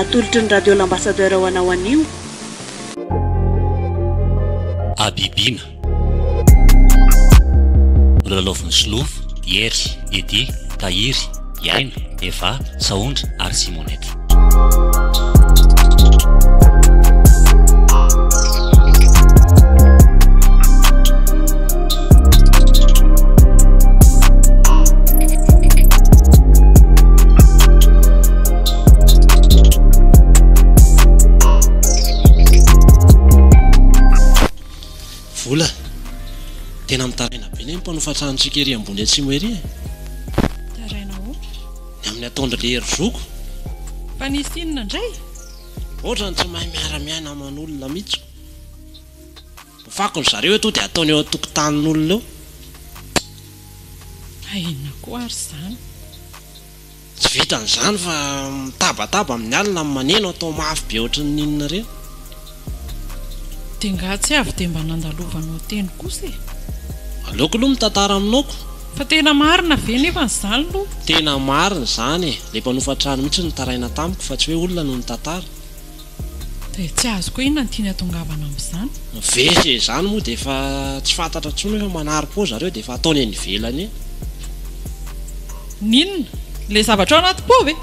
atolotry ny radio l'ambassadeur ho anao anio Abibina Lalaoviny Slova, Hiery, Edy, Tahiry, Yaina, Eva, Saondra ary Simonety. Vola tena mitaraina be ny mpanofatranotsika ery ambony atsimo ery taraina ohatra ny amin'ny atondra le hery zoko fa nisy inona indray ohatra ny tsy mahay miara-miaina aman'olona mihitsy fakony zareo eto dia ataony eo an-tokotanin'olona eo inona koa ary izany tsy vitan'izany fa mitabataba amin'ny alina maneno atao mafy be ohatry ny ninona reny dia nga tsy avy dia mba nandalovanao teny kosa e aleoko aloha mitantara aminako fa tena marina ve nefa n'izany aloha tena marina izany e le mpanofatrano mihitsy nitaraina tamiko fa tsy hoe olona no nitantara dia tsy azoko inona ny tiany atongavana amin'izany vese izany moa dia efa tsy fantatra intsony hoe manary-po zareo dia efa ataony eny ivelany ninona le zavatra ao anaty po ve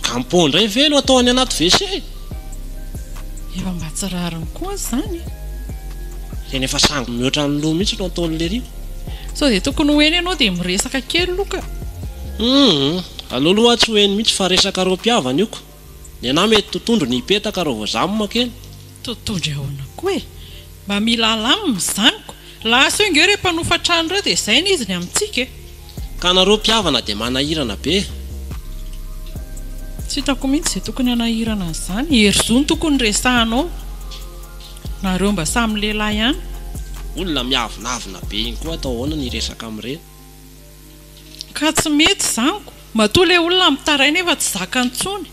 kampo indray ve no atao any anaty vese efa mba tsy rariny koa izany tena efa sango mihoatra ny loha mihitsy no ataon'le rio sao dia tokony hoeny ianao dia miresaka kely loka aloaloha tsy hoeny mihitsy fa resaka reo mpiavana ioko ny anahy mety totondro ny hipetaka raha voazamo kely totondro ahoana koa e mba mila alamina izanyko lasa io ingeo rehefa mpanofatrano ireo dia izay ny izy ny amintsika e ka nareo mpiavana dia manahirana be tsy hitako mihitsy izay tokony hanahirana an'izany hery zony tokony resahanao nareo mba samy lehilahy ihany olona miavinavina be iny koa atao ahoana ny resaka amin'ireny ka tsy mety izaniko matoa ilay olona mitaraina nefa tsy zakany intsony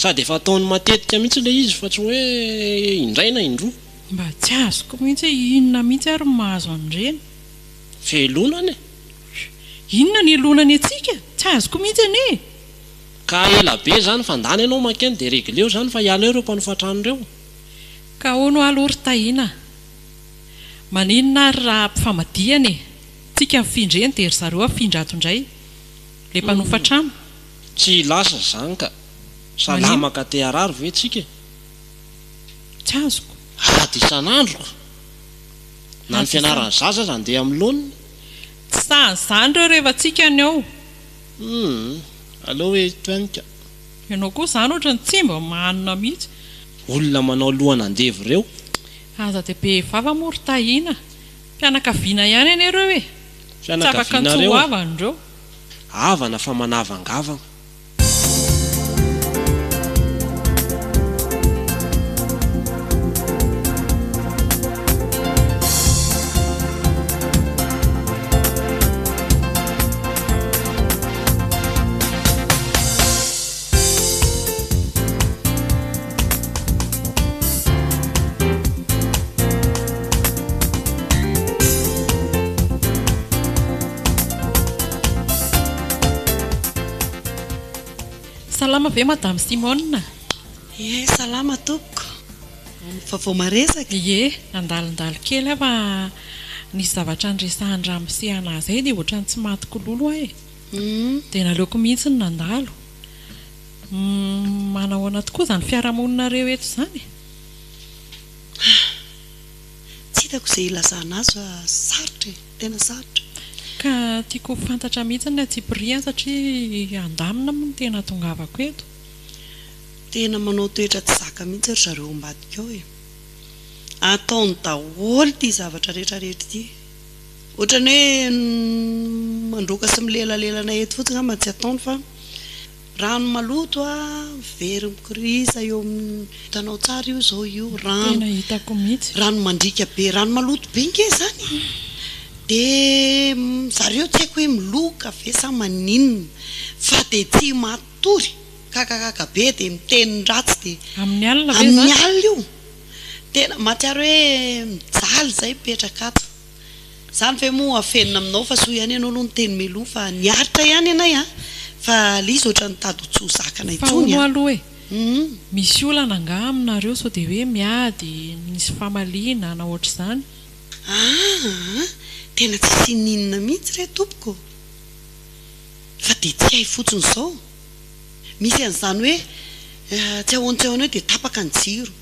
sady efa ataony matetika mihitsy ilay izy fa tsy hoe indray na indroa mba tsy azoko mihitsy inona mihitsy ary mahazo an'ireny felonany inona ny elonany atsika tsy azoko mihitsy ane ka ela be zany fandany ianao makeny dia regleo zany fa hiala eo ireo mpanofatrano ireo ka hono alory tahina maninona ary raha mpifamadihany tsika mifindreny dia ry zareo afindra ato indray le mpanofatrano tsy lasa zany ka salamaka te arary ve tsika tsy azoko ady isan'androko na ny fianarany zaza zany dia amin'ny lonina tsy sahanyizany ireo rehefa tsika ny ao aleo hoe toanika ianao koa izany ohatra ny tsy mba manina mihitsy olona manao lohana andevy ireo aza dia be vava mory tahina mpianakaviana ihany any ireo e tsafaka ntsoho avany ireo avana fa manavangavana salama ve madame Simone salama toko fa vao maresaka ie nandalindalo kely fa nisy zavatra nresahany raha misehana zay dia ohatrany tsy maty-kololo aho dia naleoko mihitsy ny nandalo manahoana tokoa izany fiarahamoninareo eto izany tsy hitako izay ilazana azy fa sarotra tena sarotra ka tiako fantatra mihitsy ny atsipiriany satria andamina moa ny tena tongavako eto tena manao toetra tsy zaka mihitsy ry zareo ambadika ao e ataony daholo ty zavatra rehetrarehetra ty ohatrany hoe mandroka sy milelalelana eto fotsiny ama tsy ataony fa rano maloto very mikorisa eo amin'ny hitanao tsara io zao io tena hitako mihitsy rano mandrika be rano maloto be nke zany dia zareo tsy haiko hoe miloka ve sa maninona fa dia tsy matory kakakaka be dia miteny ratsy dia amin'ny alina ve amin'ny alina io tena matsiaro hoe mijaly zay petraka ato zany fe moa afenina aminao fa soa ihany ianao aloha ny teny meloa fa niaritra ihany ianay fa lizy ohatra ny tady ho tsy ho zakana fa hono aloha e misy olana nga aminareo sao dia hoe miady nisy famaliana na ohatr' izany. Tena tsy sininina mihitsy re tompoko fa dia tsy hay fotsiny izao misy an'izany hoe tsy ahoan-tsy ahoana hoe dia tapaka ny jiro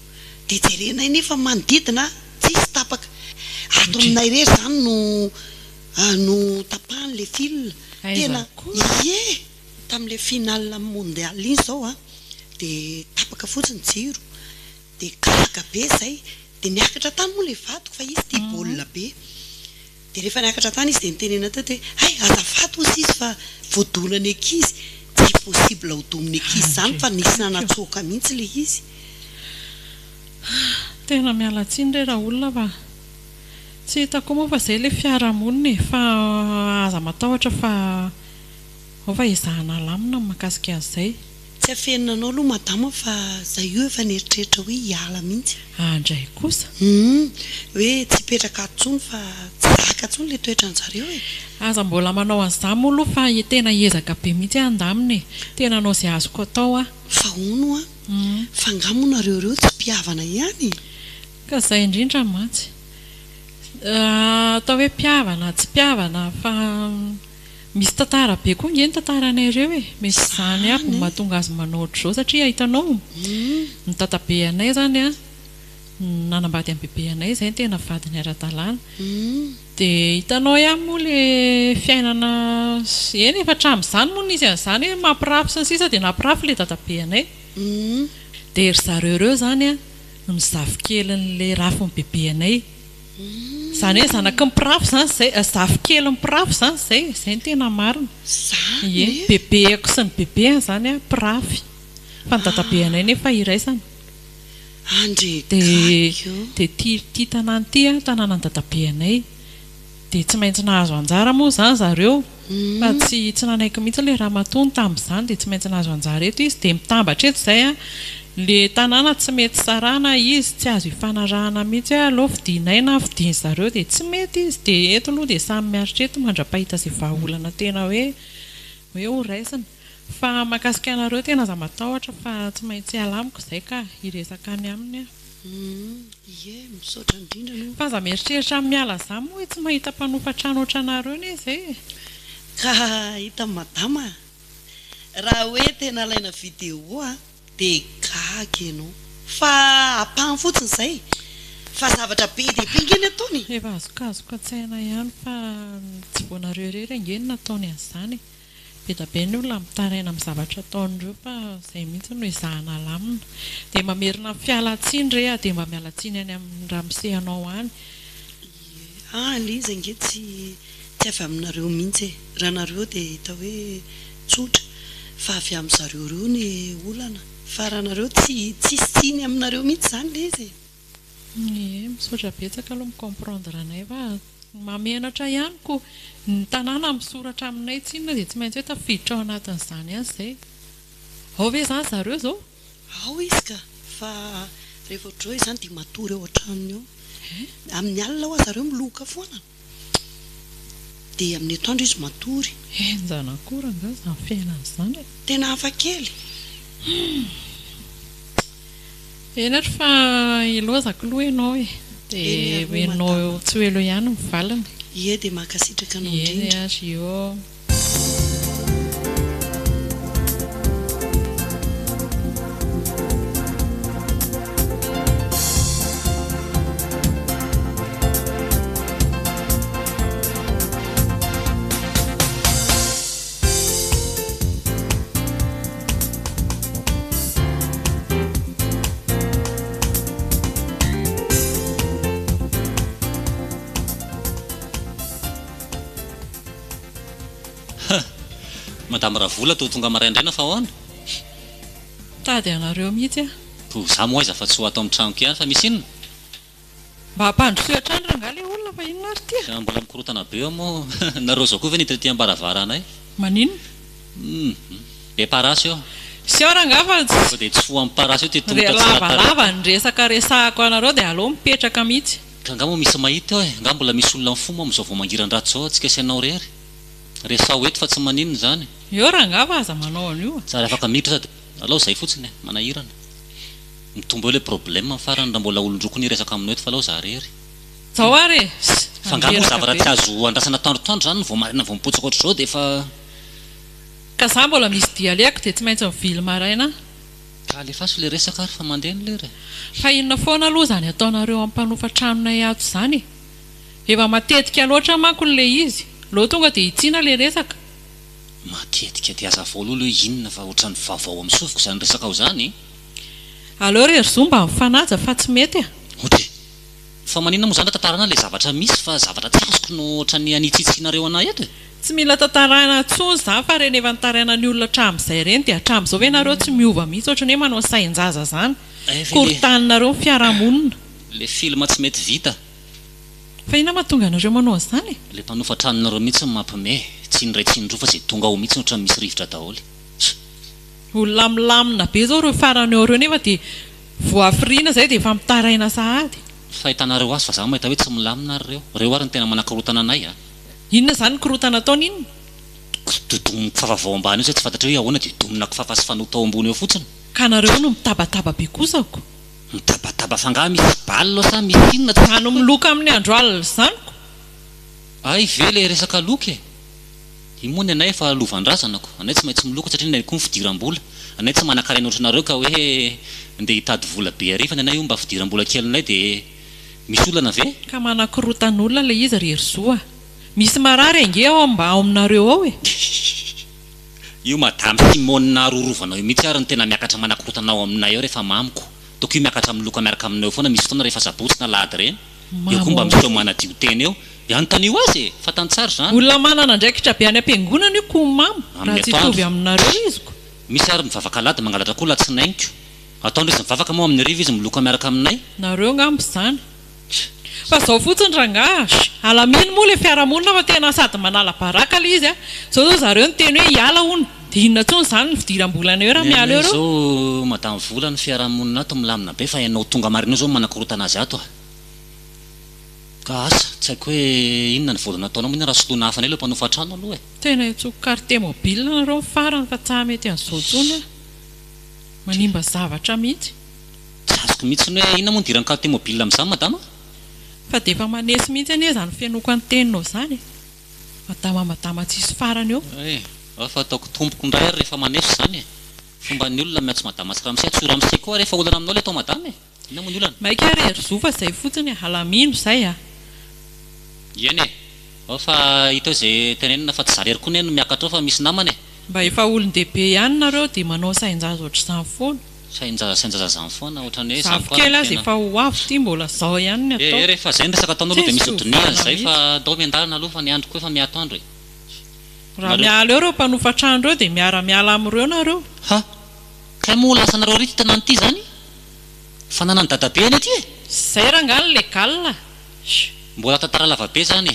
dia jerenay nefa manodidina tsisy tapaka ato aminay rery izany no tapahan'ilay fil tena ie tamin'ilay final mondial iny izao dia tapaka fotsiny jiro dia gaga be izay dia niakatra tany moa ilay vadiko fa izy tia baolina be dia rehefa niakatra tany izy dia nitenena teto hoe hay azafady ozy izy fa voadonany ankizy tsy possible ho domin'ny ankizy izany fa nisy nanatsoaka mihitsy ilay izy. Tena miala tsiny re raha olona fa tsy hitako moa fa izay ilay fiarahamonina fa aza matahotra fa ao fa izahana lamina mahakasika an'izay. Tsy afenina anao aloha madama fa zay io efa nieritreritra hoe hiala mihitsy. Andray kosa hoe tsy petraka atsony fa tsy zaka atsony ilay toetran'zareo aza mbola manao an'izany moa aloha fa tena ezaka be mihitsy andaminy tena anao izay azoko atao fa ono fa ngamonareo reo tsy mpiavana ihany ka izay indrindra mantsy atao hoe mpiavana tsy mpiavana fa misy tantara be koa ngeny tantaranareo misy izany aby mahatonga azy manao ohatr'izao satria hitanao ny tatabe anay zany nanambady amin'ny bebe anay izay tena vadiny ara-dalàna dia hitanao ihany moa le fiainana eny efa hatramin'izany moa izy an'izany hoe mampirafy sy ny sisa dia nampirafy ilay tatabe anay dia ry zareo reo zany mizavikelyn'ilay rafin'ny bebe anay izany hoe zanaky mipirafy zany izay zavikely mipirafy zany izay ny tena marina bebeako sy ny bebeany zany pirafy fa ny tatabe anay nefa iraisana dia tia tanàna ity tanàna ny tatabe anay dia tsy maintsy nahazo anjara moa zany zareo fa tsy nanaiky mihitsy ilay raha matony tamin'izany dia tsy maintsy nahazo anjara eto izy dia mitambatra eto izay le tanàna tsy mety sarana izy tsy azo hifanarahana mihitsy aloha fidinay na fidiny zareo dia tsy mety izy dia eto aloha dia samy miaritra eto mandra-pahita izay vahaolana tena hoe ho raisina fa mahakasika anareo tena aza matahotra fa tsy maintsy alamiko izay ka hiresaka any aminy misaotra indrindra fa aza mieritreritra miala zany moa hoe tsy mahita mpanofa-trano ohatranareo ne izay ka hita madama raha hoe tena alaina vidéo dia gaga ianao fa apahany fotsiny izay fa zavatra be dia be ngeny ataony efa azokazoka tsaina ihany fa tsy voanareo rery angeny nataony an'izany be da be ny olona mitaraina amin'ny zavatra ataon'ireo fa izay mihitsy no izahana lamina dia mamerina fialatsiny re dia mba mialatsiny any amin'ny raha misehanao any ilay izy ange tsy avy aminareo mihitsy raha nareo dia hita hoe tsotra fa avy amin'izareo reo ny olana fa raha nareo tsy siny aminareo mihitsy izany le izy misaotra betsaka aloha micomprendre anay fa mamenatra ihany ko ny tanàna misoratra aminay tsinona dia tsy maintsy hoe tafiditra ao anatin'izany ihany izay ao ve izany zareo zao ao izy ka fa rehefa ohatr'izao izany dia matory ao an-tranony eo amin'ny alina ho zareo miloka foana dia amin'ny atoandro izy matory enjana akory nga izany fiainan'izany tena hafa kely enatra fa ilozako loha ianao dia enao tsy hoelo ihany mivalina dia mahakasitraka anao indrindra azy io madama Ravola tonga maraindraina fa hoana tady anareo mihitsy to za moa aiza fa tsy ho atao amin'ny tranoko ihany fa misy inona mba hampandrosoatra any raha le olona fa inona ary ty mbola mikorotana be eo moa nareo zao koa ve niditra ty ambaravaranay maninona be parasy eo sy eo raha ngafa dia tsy ho amin'ny parasy eo dia lavalava ny resaka resahako anareo dia aleo mipetraka mihitsy ka nga moa misy mahita eo nga mbola misy olona mifoma amin'izao vao mangiran-drato zao atsika isianao rery resao eto fa tsy maninona zany eo raha ngava aza manao an'io sary afaka miditra sady alao zay fotsiny manahirana mitombo le problème farany raha mbola olondroko ny resaka aminao eto fa alao za rery zao ary fa ngamo zavatra tsy azo andrasana tandrotandro zany vao marina vao mipotsaka ohatr'izao dia efa ka za mbola misy dia aleako dia tsy maintsy mivily maraina ka alefaso le resaka ary fa mandeha ny lery fa inona foana aloha zany ataonareo ampanofa tranonay ato zany efa matetika loatra manko le izy lo tonga dia itsina le resaka matetika dia aza voalohalo hoe inona fa ohatrany vaovao amin'ny sofiko zany resaka ao zany aleo rery zomba mifanaja fa tsy mety ohatra fa maninona moa zany tantarana le zavatra misy fa zavatra tsy azoko no ohatrany anitsitsinareo anay eto tsy mila tantarana tsony za fa reny efa nitaraina ny olona hatramin'izay reny dia hatramin'izao hoe nareo tsy miova mihitsy ohatrany hoe manao sain-jaza zany korontaninareo ny fiarahamonina le filma tsy mety vita fa ina mahatonga anareo manao an'izany le mpanofa tranonareo mihitsy mampime tsy nyray tsy nydro fa zay tonga ao mihitsy ohatrany misy rivotra daholo olona milamina be zao reo farany eo reo nefa dia voafiriana zay dia efa mitaraina sahady fahitanareo azy fa za mahita hoe tsy milamina ary reo ary ny tena manakorotana anay inona zany korotana ataony inona dodomiko fafavao ambany io zay tsy fantatra hoe ahoana dia domina kifafa sy fanotao ambony eo fotsiny ka nareo no mitabataba be kosako mitabataba fangaha misy ballo sa misy inona ano miloka amin'ny andro alina zanyko ay ve le resaka loka io moa ny anay efa lovandrasanako anay tsy maintsy miloka satria nay koa mifidiram-bola anay tsy manakaraina ohatranareo ka hoe andeha hitady vola be arifa ny anay io mba fidiram-bola kelinay dia misy olana ve ka manakorotan'olona le izy rery zoa misy marary ange ao mba ao aminareo ao io madame Simona rorovanao io mihitsy ary ny tena miakatra manakorotanao aminay ao rehefa mamiko toko io miakatra miloka miaraka aminao foana misy fotoana rehefa sabotsy na lahady reny eo koa mba misy eo manadio teny eo anontany io azy fatantsara zany olona manana ndraikitra be any am-piangonana io ko mamo raha tsy tovy aminareo iziko misy ary mivavaka lady mangalatra koa latsinainiko ataony izy mivavaka moa amin'ny riva izy miloka miaraka aminay nareo ngambo zany fa zao fotsiny rangash alaminy moa le fiarahamonina fa tena sady manala baraka le izy zao zao zareo ny teny hoe hiala hony dia inona tsony zany ny fidiram-bolana eo raha miala eo zao madame vola ny fiarahamonina ato milamina be fa ianao tonga marina eo zao manakorotana azy ato ka asa tsy haiko hoe inona ny volana ataonao moa raha soloana hafa anay le mpanofa trano aloha tena itsoko carte mobile nareo mifarany fa tsy mety an'izao tsony manimba zavatra mihitsy tsy azoko mihitsy ny hoe inona moa nidiran'ny carte mobile amin'izany madama fa dia efa manesy mihitsy anie zany fianoko any teninao zany madama tsisy farany eo fa ataoko tompoko indray ary rehefa manesy zany fomba ny olona miatso madama sy ramsey atsora amsey koa rehefa olana aminao le atao madama inona moa ny olana maika rery zofa zay fotsiny halamino zay eny fa hitao zay tenenina fa tsy zarery koa no miakatra ao fa misy namany mba efa olon-dehibe ihany nareo dia manao sain-jaza ohatr'izany foana sain-jaza zany foana ohatrany hoe zavokely azy efa ho avo ty mbola zao ihany ny atao rehefa zay ny resaka ataonao aloha dia misy odoniana zay fa atao miandalana aloha fa ny andro koa efa miato andro raha miala eo reo mpanofa trano reo dia miara-miala amin'ireo nareo ha ka moa lasa nareo ry tanany ity zany fa nanany dadabe any aty zay raha ngany legalina mbola tantara lavabe zany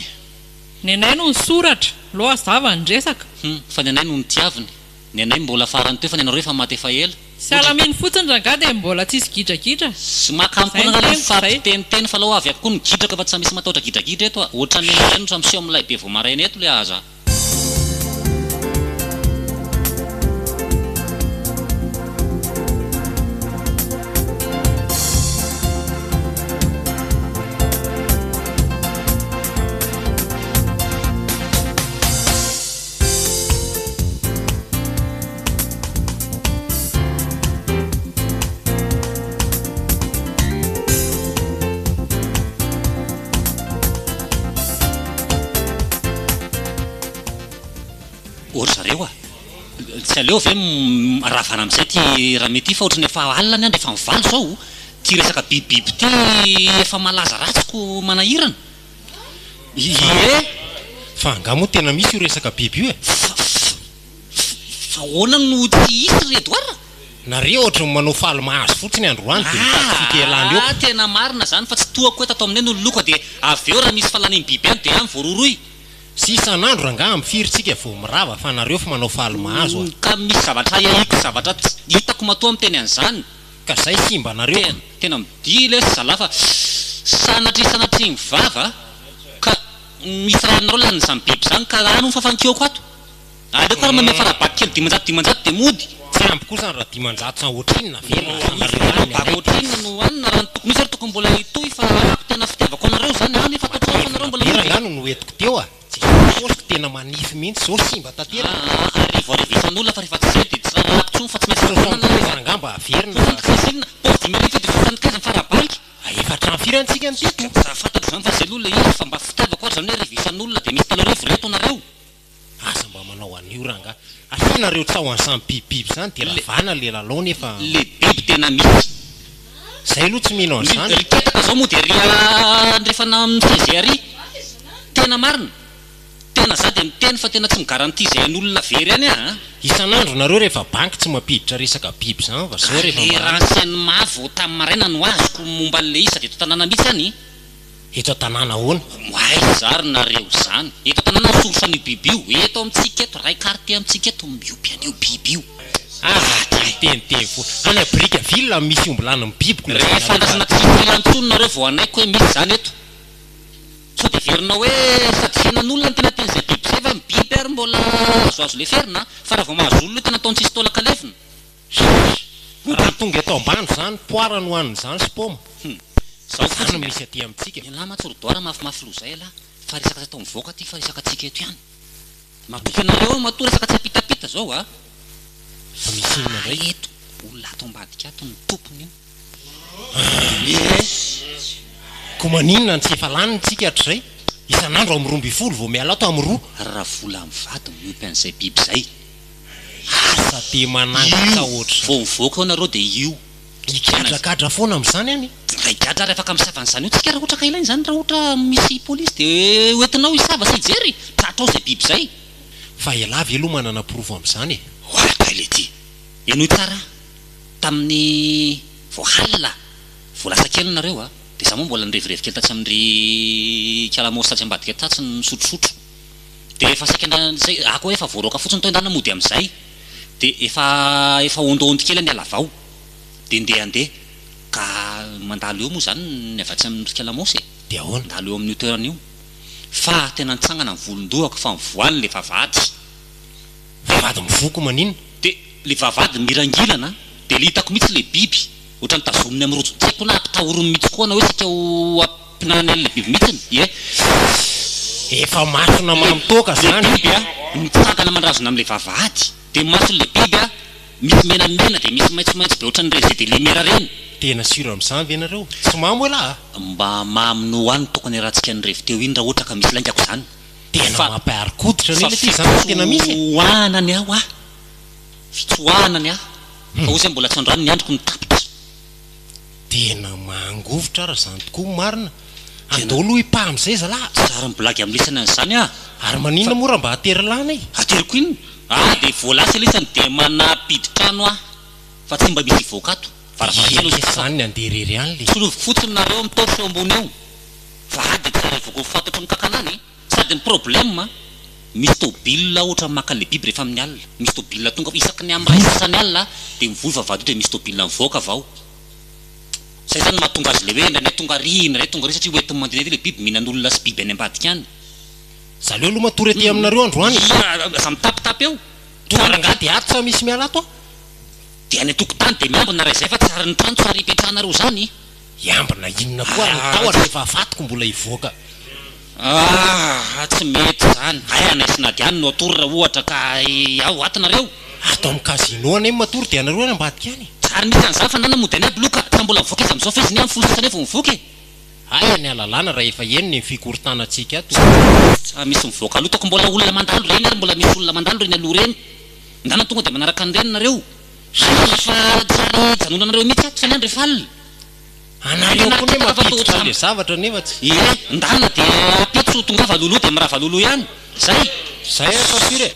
ny anay no ny soratra loha zava ny resaka fa ny anay no ny tiaviny ny anay mbola farany teo fa ny anareo efa maty efa ela sy alaminy fotsiny ranga dia mbola tsisy gidragidra sy makampoana fampiteniteny fa lao avy akoa ny gidraka fa tsy misy mataotra gidragidra eto ohatrany anareny otra miseho amin'ilay be vao maraina eto le aza tsy aleo ve ravana amin'izay ty raha mety fa ohatrany efa alina ny andro efa mivaly zao ty resaka bibibiby ty efa malaza ratsiko manahirana fa anga moa tena misy io resaka biby io fa hoana no tsy isy reto ara nareo ohatra manao faly mahazo fotsiny androany dia fikeelany eo tena marina zany fa tsy toako hoe tato aminay no loka dia avy eo raha misy falaniny biby any dia any voaroroy sy isan'andro ranga mifiritsika vao mirava fa nareo fa manao faly mahazo ka misy zavatra iaiko zavatra hitako matoa amin'ny teny an'izany ka zay simba nareo tena midia le zala fa sanatry mivava ka misy rahanareo lan'izany biby zany ka ano fafankioko ato aleko ary manome farabaky kely dimanjato dia mody tsy ampy kosa raha dimanjato sa ohatrinona ohatrinona no anina raha toko misy ary tokony mbola itoy fa ako tena fitiavako anareo zany any efa toko anareo mbola irangano no entiko teo a tsy osiko tena manify mihitsy zao simba tatera arivo arivisan'olona fa rehefa tsy zay dia tsy ako tsony fa tsy maintsy angamba averina kasinina dimilify dia fafanokaiza farabalika efatrano firy antsika nytiko raha fantako zany fa zay aloha le izy fa mba fitiavako ary zany hoe arivisan'olona dia misy talorivo reto anareo asa mba manao an'io ranga afinareo tsy ao any samy bibibiby zany dia ravana le lalao nefa le biby tena misy zay aloha tsy mino an'izany riketaka zao moa dia rehefa namifezy ary tena marina tena za dia miteny fa tena tsy migaranty zay an'olona very any a isan'andro nareo rehefa banky tsy mampiditra resaka biby zany fa zao rehefa le ransainy mavo tamin'ny maraina no azoko momba le isa dia eto tanàna mihitsy any eto an-tanàna ahoana ay zary nareo zany eto tanàna sorosany biby io eto amintsika eto ray karty amintsika eto miompy an'io biby io teniteny fo any abrika ville misy ombolana ny bibiko rehefa andrasana tsilantsony nareo vao anaiko hoe misy zany eto so dia verina hoe sady fihinan'olona ny tena teny zay biby zay fa mibiby ary mbola azoazo le ferina fa raha vao mahazo olona tena ataony tsisy taolaka lefina raha tonga eto ambany zany poara no haniny zany spoma zao zany misy aty amintsika la matsorodoara mafimafy lo zay la fa resaka tsy atao mivoaka ty fa resaka atsika eto ihany matoky anareo matoa resaka tsy apitapita zao a fa misy inona ndray eto olona ato ambadika ato ny tompony ko maninona ny tsy efa laniny tsika hatr'izay isan'andro amin'ny 12 vao miala ato amin'ny 2 raha vola mivady miompy an'izay biby zay asa dia manangaka ohatry vao mivoaka ao nareo dia io ikadrakadra foana amin'izany any raikadra rehefa ka misava an'izany io tsika raha ohatra ka ilainy zany raha ohatra misy polisy dia oentinao hisava sy hijery tratrao zay biby zay fa elavy aloha manana provo amin'izany oata ile ty enoy tsara tamin'ny voahalina voalasa kely nareo a dia za moa mbola nirevirevy kely tatsy amin'ry kalamosy tatsy ambadika tatsy ny sotrosotro dia efa sakena zay ako hoe efa voaroaka fotsiny tao indana mody amin'izay dia efa ondoondy kely any alavao dia ndehandeha ka mandalo eo moa zany ny avatsy amin'ry kalamosy dia ahoana mandalo eo amin'io toerana io fa tena nitsangana ny volondohako fa mivoany le vavady vavady mivoko maninona dia le vavady mirangilana dia le hitako mihitsy le biby ohatra ny tazominy amin'ny rojo tsy haiko na ampitahorony mihitsy koa na hoe tsika ho ampinana an'le biby mihitsiny efa masona mamitoaka zany biby a mitsangana mandrazona amin'le vavady dia mason'le biby a misy menamena dia misy maitsomaitso be ohatra ny reze dia le mera reny tena siro amin'izany ve nareo tsy mamy hoe laha mba mamino hoany tokony rahantsika nyrevy teo iny raha ohatra ka misy laingako zany tena mampiarikoditra nyle ty zany tena misy fitsohanany aho a fitsohanany aho fa ho zay mbola tsy androany ny androko mitapitra tena mangovotra ara zany tokoa marina andolo hipa amin'izay zalahy sary mibolagy amin'ny lisany an'izany a ary maninona mora mba haterilana ateriko iny dia voalasa lisany dia manapiditrano ah fa tsy mba misy voakato zany ny anderery any le soloviko fotsiny nareo mitoro seo ambony eo fa dia tsara voko fantatro ny kakanany sady ny problème misy tobile ohatra maka le biby rehefa amin'ny alina misy tobile tonga isaky ny amin'ny ray sasany alina dia mivoy vavady io dia misy tobile mivoaka avao zay zany mahatonga azy le hoe ndray tonga rina ray tonga ry satria hoentiny mandeha le biby mihinan'olona sy biby any ambadika any zaleo aloha matory aty aminareo androany za mitapitapy eo toaranga dia ato sa misy miala ato dia any tokotany dia miambina raha izay fa tsara ny trano tsara hipetrahanareo zany iambina inona koa nytahotra rehefa afatiko mbola hivoaka tsy mety zany ay anaisinady any no atory raha ohatra ka ao atinareo atao amin'ny casino any matory dia anareo any ambadika any tsara misy an'izany fa nana mody any aby loka fa mbola mivoaka izy amin'izao fa izy ny amin'ny folo sasany efa mivoaka ay any alalàna raha efa eniny ny fikorontanantsika ato misy mivoaka aloha toko mbola olona mandalo reny ary mbola misy olona mandalo reny aloha reny ndana tonga dia manaraka an'ireny nareo fa tsary janonanareo mihitsy ato fa ny andro efa alina anareo koa ne mampiditra le zavatra nefa tsy ndana dia apitso tonga valoloha dia miraha valoloha ihany zay atao firy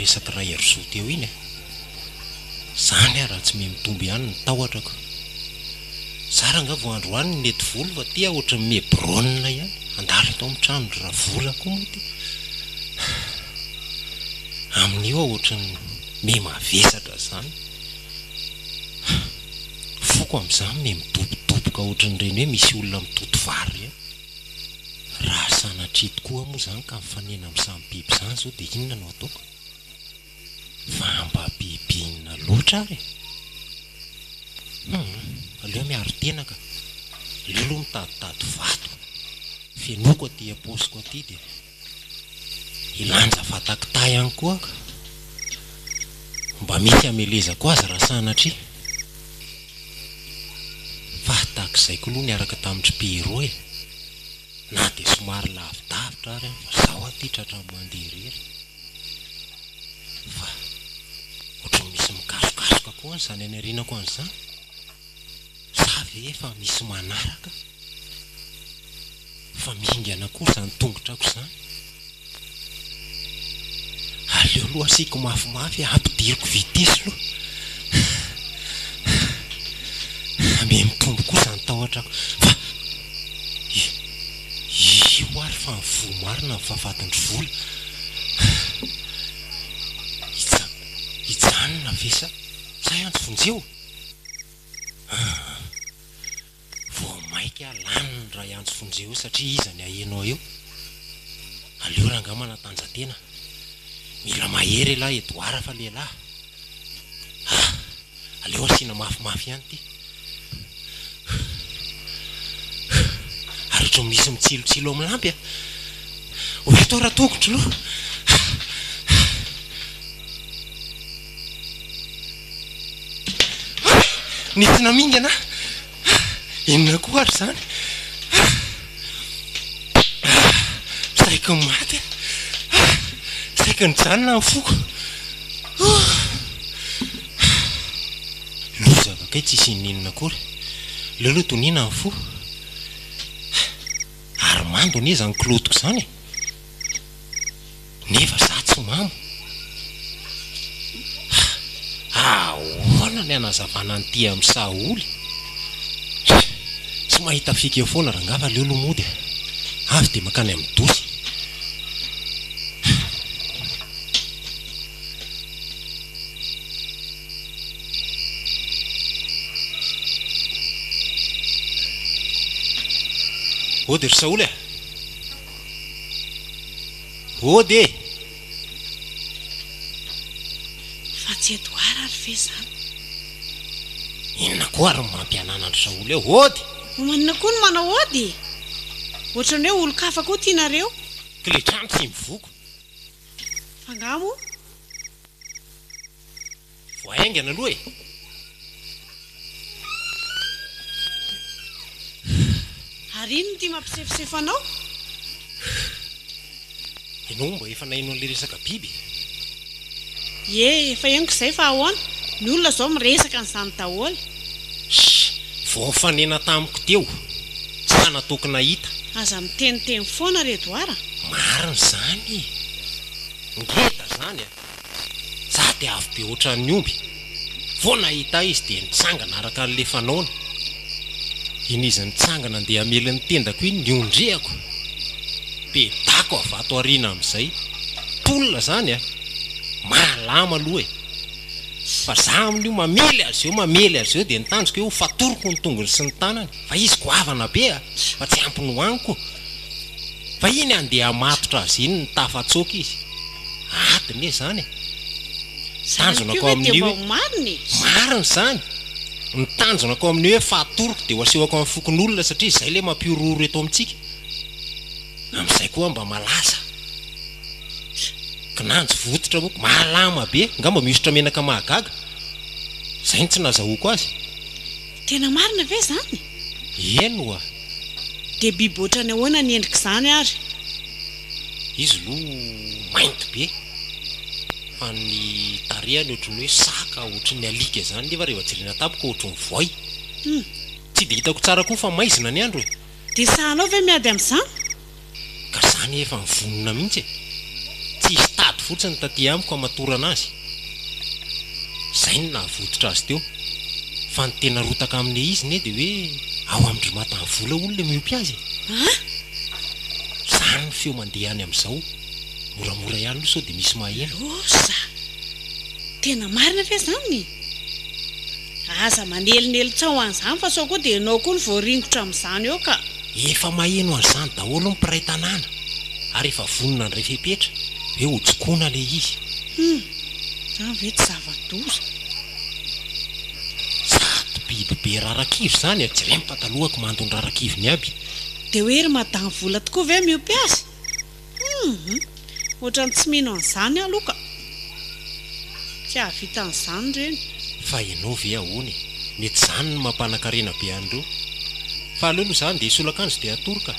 resaky ray Herzog teo iny zany raha tsy mitombo ihany ny tahotrako sara nga vo androany nety volo fa tia ohatry me bronina ihany andalo tao amin'ny trano raha vola koa moa ty amin'io ohatry me mavesatra zany foko amin'izany me midobodoboka ohatry ny reny hoe misy olona mitoto vary raha sanatria tokoa moa zany ka mifanena amin'ny samy biby zany zao dia inona no ataoko fa ambabibinina loatra ary aleo miaro tena ka aleo aloha mitaditady vato fenoko aty aposiko aty dia ilanja vatakita ihany koa ka mba misy amelezako azy raha sanatria fa takizay koa aloha niaraka tamin'ny Pierrot na dia somary lavidavitra ary fa zaho aty tratra mandeha rery fa ohatran'ny misy mikasokasoka koa an'izany any arinako an'izany sa ve efa misy manaraka fa mingana koa zany tongotrako zany aleo aloha asiako mafimafy ampidiriko vitesy aloha ame mitombo koa zany tahotrako fa io ary fa mivoa marina ny fahafatondry vola hijanona vesa zay antsy vonjeo vo maika laniny raha iantsy vonjeo satria izany ahenao eo aleo raha nga manatanjatena mila mahery lahy Edoara fa lehilahy aleo asiana mafimafy ihany ty ary ohatro misy mitsilotsilo amin'ny lampy oeto raha tongotro lo nisy namingana inona koa ary zany saiko ny maty saiko ny janona ny foko loza vakay tsisy ninona kory leo aloha tonina ny fo ary mando anie zany kilotiko zany nefa za tsy mamo ahoana ny anazavana nyty amin'ny saoly tsy mahita fika eo foana raha ngava leo aloha mody avy dia makany amin'ny dosy ody ry Saoly ody fa tsy Edoara ary ve zany inona koa ary mampiananandry Saoly eo ody manina koa no manao ody ohatrany hoe olo-kafa koa tianareo kletrano tsy mivoko fangamo voaingana aloha ary ino ty mampisefosefanao ianao mba efa naino an'le resaka biby efa henoko izay fa ahoana ny olona zao miresaka n'izany daholo vao fanena tamiko teo tsy anatoky nahita aza miteniteny foana ry Edoara marina zany ngeta zany za dia avy be ohatran'ny omby vao nahita izy dia nitsangana araka an'le fanaona iny izy nitsangana andeha hameliny tendako iny niondrehako pedako avato ariana amin'izay tolona zany malama aloha fa za amin'io mamely azy eo dia nitanjoko eo fatoroko ny tongony sy ny tanany fa izy goavana be fa tsy ampiny hoaniko fa iny andeha matotra azy iny nitafatsoka izy atiny zany tanjonako amin'io marina zany nitanjonako amin'io hoe fatoroko dia ho asehako amin'ny fokon'olona satria izay le mampiororo eto amintsika amin'izay koa mba malaza kinanjo vototra moko malama be ngamba mihosotra menaka mahagaga zay ny tsy nazahoako azy tena marina ve zany eno dia biby ohatrany ahoana ny endrika izany ary izy lo mainty be fa ny tarehany ohatrany hoe saka ohatrany alika zany nefa rehefa jerena tapoko ohatrany voay tsy dia hitako tsara koa fa maizina ny andro dia sahanao ve miady amin'izany ka zany efa mivonona mihitsy tsy hisy tady fotsiny taty amiko amatorana azy zay ny nahavototra azy teo fa ny tena rotaka amin'le izy ne dia hoe ao amin'ny matany vola olona miopy azy zany ny feo mandeha any amin'izao moramora ihany aloha sao dia misy maheno osa tena marina fe zany aza manelinely tsao an'izany fa sao koa dia ianao koa ny voaringotra amin'izany eo ka efa maheno an'izany daholo ny mpiray tanàna ary efa vonona ny refepetra hoe hotsokoana le izy zany ve tsy zava-doza zato biby be rarakivy zany a jereny patalohako mandony rarakiviny aby dia hoe ry madany vola tokoa ve miopy azy ohatrany tsy mino an'izany aloha ka tsy ahavita an'izany reny fa ianao ve ahoany mety zany ny mampanakarena be an'ireo fa aleoloha zany dia isolakan'izy dia atoroka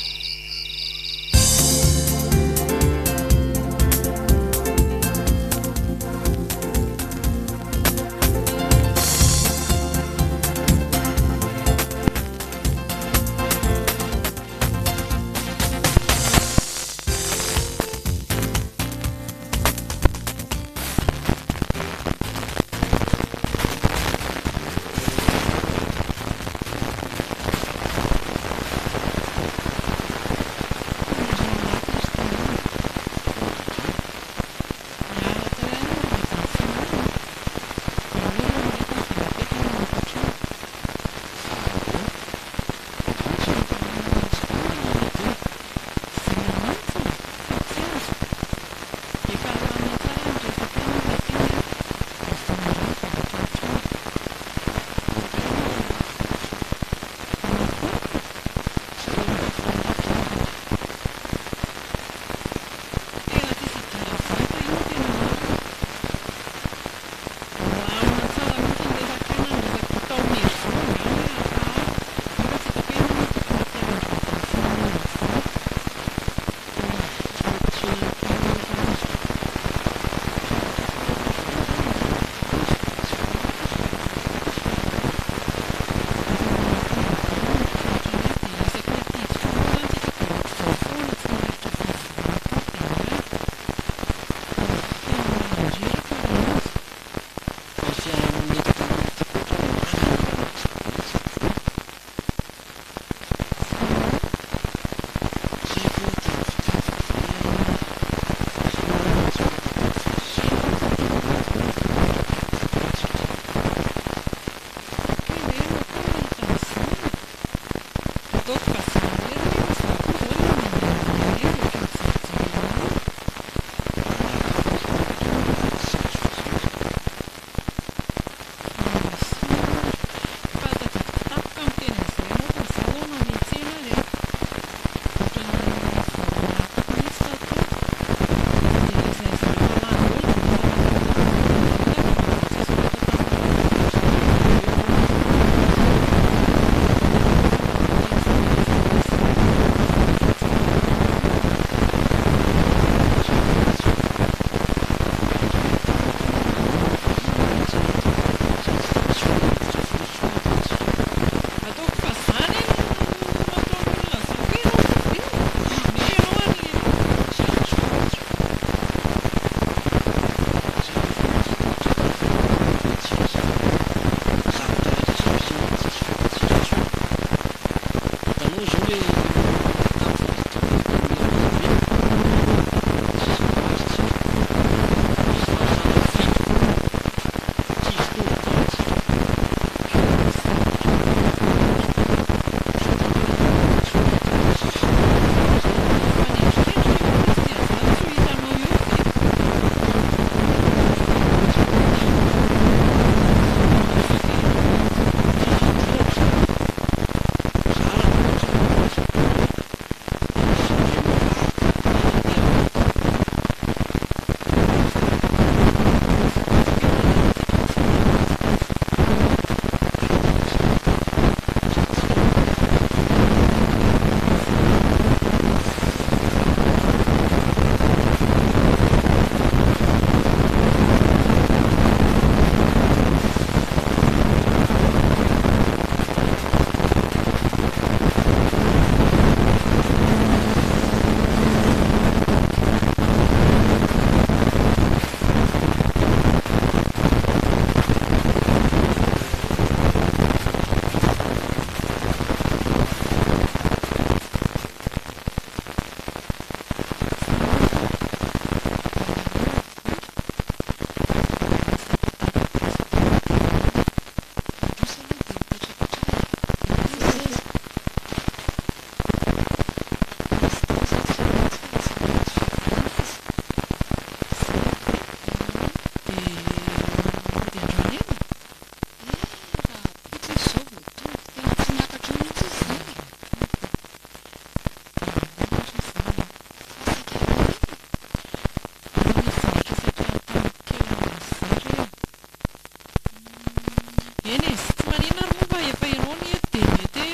marina ary moa fa efa ianao ny ety dia mety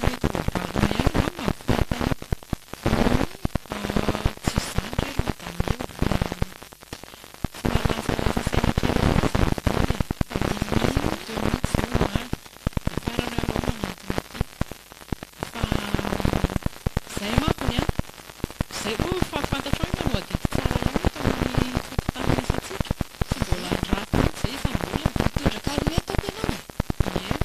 mety voavalina ihany na mahafatana tsy izany rery madame eo fa malasalasa saina kely teo mihitsy io na farany aloha manantona ity fa izay mampony a izay koa fa fantatrao hoe manao adidy tsara ihany tao amin'ny tokotany misatsika tsy mbola ndrato mihitsy izay isam-bolana mitondra karnet ao ianao ie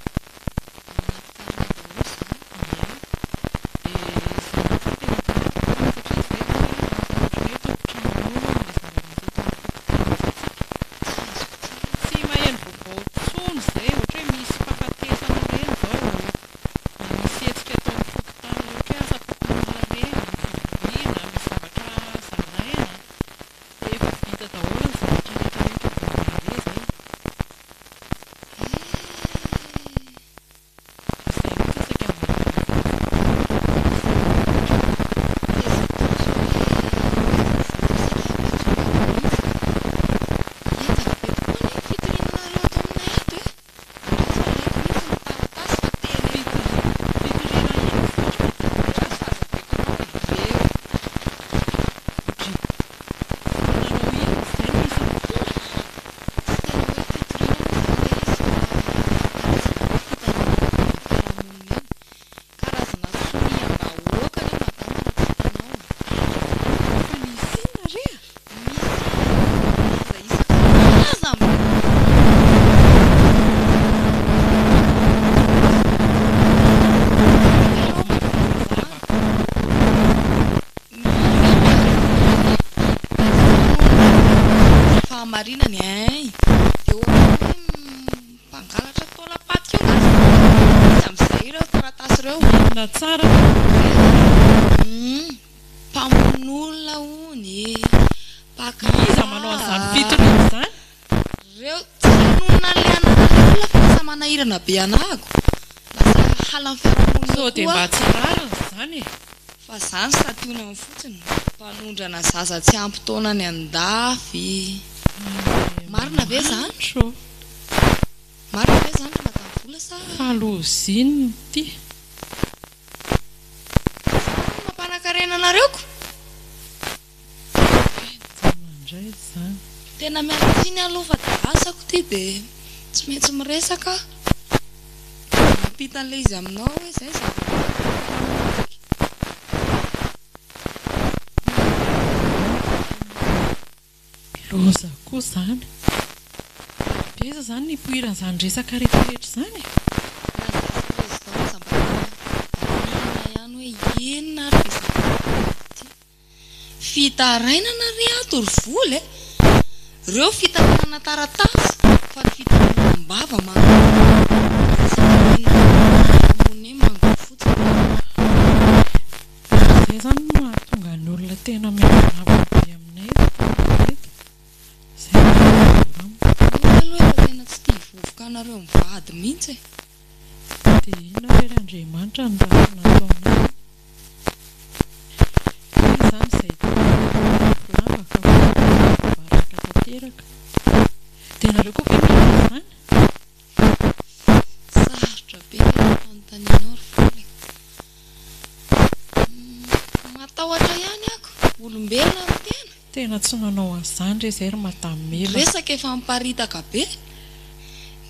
tsy maheno vaovao tsony izay ohatra hoe misy fahafatesana reny zao na misy hetsika tao amin'ny fokotany ohatra hoe asa tokonala reny fivoriana misy zavatra zaraina dia efa vita daholo ny zavatra rehetra rehetra izay mihitsy isaka marinany ay eo hoe mpangalatra tolapaty eo izy amin'izay ireo taratasy ireo na tsara mpamon'olona hony iza manao an'izany fitoriana izany ireo tsy hanonona le anan'olona fa lasa manahirana be anahako lasa halan'ny fiarahamonina so dia mba tsy rariny izany e fa izany sationany fotsiny mpanondrana zaza tsy ampy-taonany andafy marina ve zany so marina ve zany madame vola sa falozininy ity mampanankarena anareoko mandray izany tena mialatsiny aloha fa da asako ty dia tsy maintsy miresaka mampitan'le izy aminao hoe zay loza koa izany beza izany ny poiran'izany resaka rehetrarehetra izany e ihany hoe enina ary fitarainana re ato ry vola e ireo fitaranana taratasy fa ny fitaranana mbava mone mango fotsiny zay izany no mahatonga ny olona tena mianavabe aminay zay aloha efa tena tsy tia vovoka anareo mivady mihitsy e dia ina rery Andriamanitra ny raha nataonay izany izay lavaka baraka tanteraka dia nareo koa fiainana izany sarotra be fanontanianao ry vola matahotra ihany ako olombelona ny tena tena tsy nanao an'izany re izay ry matamela resaka efa miparitaka be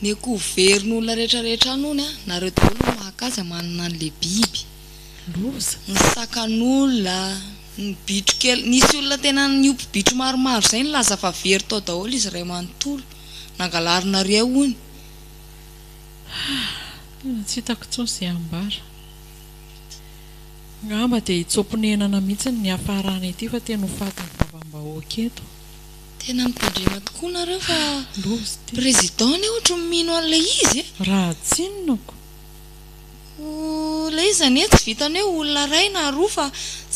ny akoverin'olona rehetrarehetra anony a nareo daholo mahakazy manana an'le biby loza ny sakan'olona ny bitro kely nisy olona tena niompy bitro maromaro izay ny laza fa very tao daholo izy ray manontolo nangalarina reo ony tena tsy hitako tsony izay ambara ngamba dia hitsomponenana mihitsy ny hafarana ity fa tena ho fatiny vavam-bahoaka eto tena mitandrema tokoa nareo fa loza ty président ny ohatra mino an'le izy e raha tsinonako le izy zany e tsy vitany hoe olona ray na roa fa